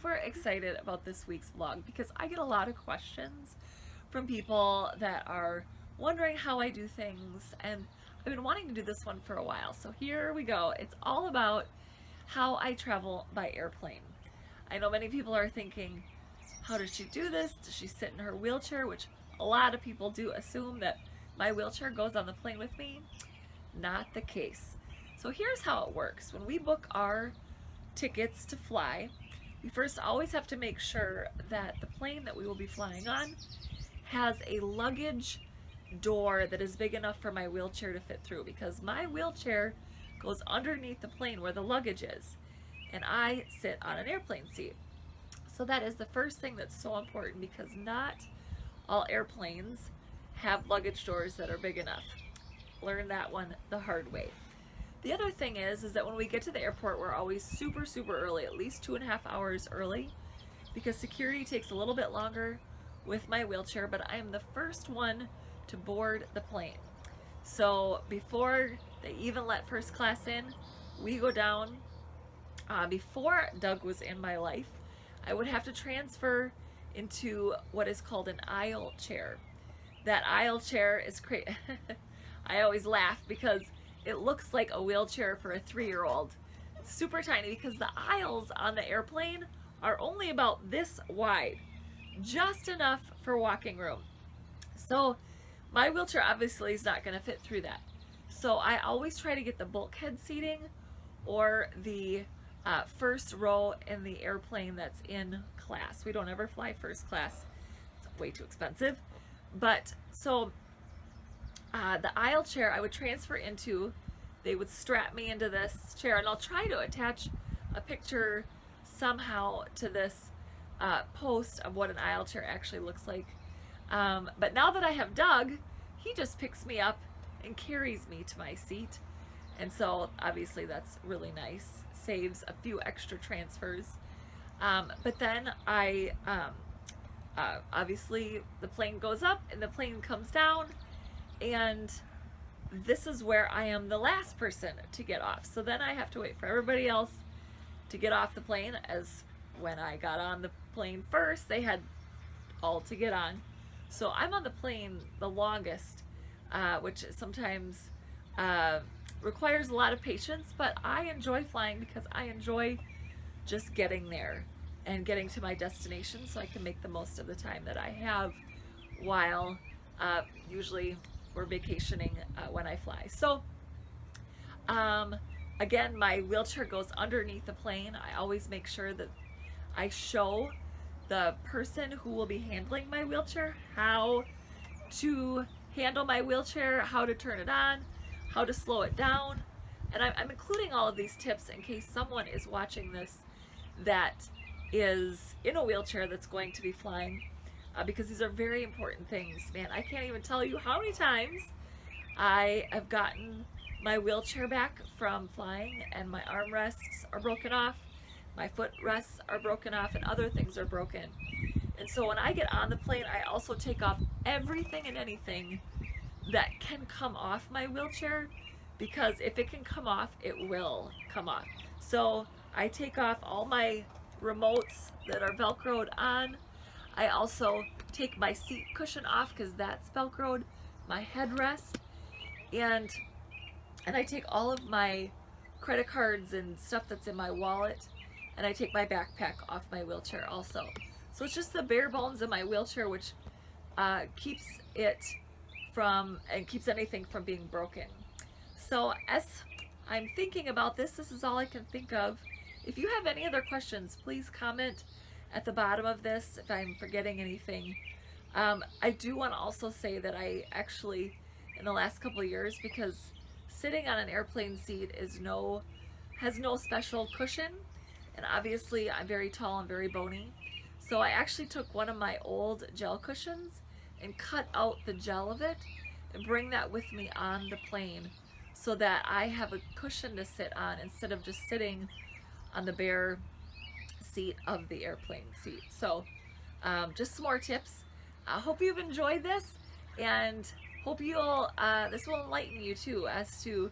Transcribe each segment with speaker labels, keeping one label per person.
Speaker 1: super excited about this week's vlog because I get a lot of questions from people that are wondering how I do things, and I've been wanting to do this one for a while. So here we go. It's all about how I travel by airplane. I know many people are thinking, how does she do this? Does she sit in her wheelchair? Which a lot of people do assume that my wheelchair goes on the plane with me. Not the case. So here's how it works. When we book our tickets to fly, we first always have to make sure that the plane that we will be flying on has a luggage door that is big enough for my wheelchair to fit through, because my wheelchair goes underneath the plane where the luggage is, and I sit on an airplane seat. So that is the first thing that's so important, because not all airplanes have luggage doors that are big enough. Learn that one the hard way. The other thing is that when we get to the airport, we're always super early, at least 2.5 hours early, because security takes a little bit longer with my wheelchair, but I am the first one to board the plane. So before they even let first class in, we go down. Before Doug was in my life, I would have to transfer into what is called an aisle chair. That aisle chair is crazy. I always laugh because it looks like a wheelchair for a 3-year-old. It's super tiny because the aisles on the airplane are only about this wide, just enough for walking room. So my wheelchair obviously is not going to fit through that. So I always try to get the bulkhead seating or the first row in the airplane that's in class. We don't ever fly first class. It's way too expensive. But so the aisle chair I would transfer into, they would strap me into this chair, and I'll try to attach a picture somehow to this post of what an aisle chair actually looks like. But now that I have Doug, he just picks me up and carries me to my seat. And so obviously that's really nice. Saves a few extra transfers. But then obviously the plane goes up and the plane comes down, and this is where I am the last person to get off. So then I have to wait for everybody else to get off the plane, as when I got on the plane first, they had all to get on. So I'm on the plane the longest, which sometimes requires a lot of patience, but I enjoy flying because I enjoy just getting there and getting to my destination, so I can make the most of the time that I have while usually we're vacationing when I fly. So again, my wheelchair goes underneath the plane. I always make sure that I show the person who will be handling my wheelchair how to handle my wheelchair, how to turn it on, how to slow it down. And I'm including all of these tips in case someone is watching this that is in a wheelchair that's going to be flying, because these are very important things. Man, I can't even tell you how many times I have gotten my wheelchair back from flying and my armrests are broken off, my footrests are broken off, and other things are broken. And so when I get on the plane, I also take off everything and anything that can come off my wheelchair, because if it can come off, it will come off. So I take off all my remotes that are velcroed on. I also take my seat cushion off because that's velcroed, my headrest, and I take all of my credit cards and stuff that's in my wallet, and I take my backpack off my wheelchair also. So it's just the bare bones of my wheelchair, which keeps it from, and keeps anything from being broken. So as I'm thinking about this, this is all I can think of. If you have any other questions, please comment at the bottom of this if I'm forgetting anything. I do want to also say that I actually, in the last couple of years, because sitting on an airplane seat has no special cushion, and obviously I'm very tall and very bony, so I actually took one of my old gel cushions and cut out the gel of it and bring that with me on the plane, so that I have a cushion to sit on instead of just sitting on the bare seat of the airplane seat. So just some more tips. I hope you've enjoyed this, and hope you'll this will enlighten you too as to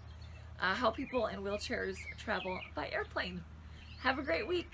Speaker 1: how people in wheelchairs travel by airplane. Have a great week.